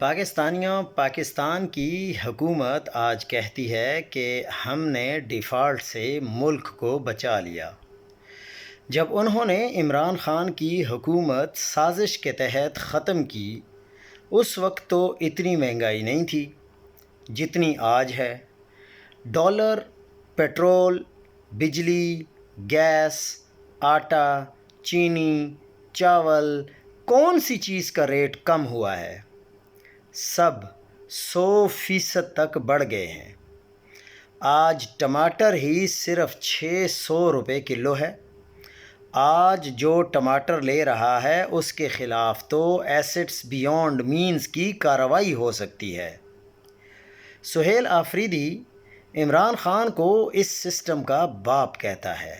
پاکستانیوں، پاکستان کی حکومت آج کہتی ہے کہ ہم نے ڈیفالٹ سے ملک کو بچا لیا۔ جب انہوں نے عمران خان کی حکومت سازش کے تحت ختم کی، اس وقت تو اتنی مہنگائی نہیں تھی جتنی آج ہے۔ ڈالر، پیٹرول، بجلی، گیس، آٹا، چینی، چاول، کون سی چیز کا ریٹ کم ہوا ہے؟ سب 100% تک بڑھ گئے ہیں۔ آج ٹماٹر ہی صرف 600 روپے کلو ہے۔ آج جو ٹماٹر لے رہا ہے اس کے خلاف تو ایسٹس بیونڈ مینز کی کارروائی ہو سکتی ہے۔ سہیل آفریدی عمران خان کو اس سسٹم کا باپ کہتا ہے۔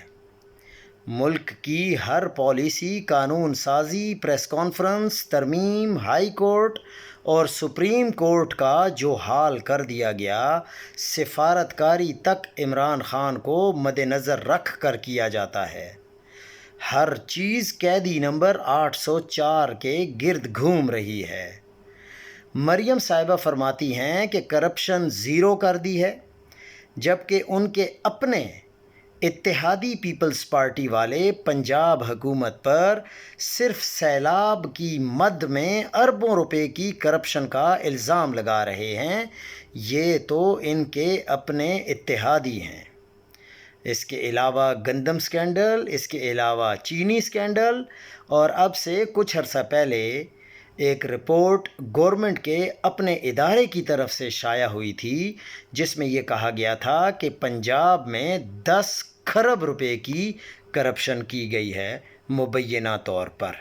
ملک کی ہر پالیسی، قانون سازی، پریس کانفرنس، ترمیم، ہائی کورٹ اور سپریم کورٹ کا جو حال کر دیا گیا، سفارتکاری تک عمران خان کو مد نظر رکھ کر کیا جاتا ہے۔ ہر چیز قیدی نمبر 804 کے گرد گھوم رہی ہے۔ مریم صاحبہ فرماتی ہیں کہ کرپشن زیرو کر دی ہے، جبکہ ان کے اپنے اتحادی پیپلز پارٹی والے پنجاب حکومت پر صرف سیلاب کی مد میں اربوں روپے کی کرپشن کا الزام لگا رہے ہیں۔ یہ تو ان کے اپنے اتحادی ہیں۔ اس کے علاوہ گندم سکینڈل، اس کے علاوہ چینی سکینڈل، اور اب سے کچھ عرصہ پہلے ایک رپورٹ گورنمنٹ کے اپنے ادارے کی طرف سے شائع ہوئی تھی جس میں یہ کہا گیا تھا کہ پنجاب میں 10 کھرب روپے کی کرپشن کی گئی ہے مبینہ طور پر۔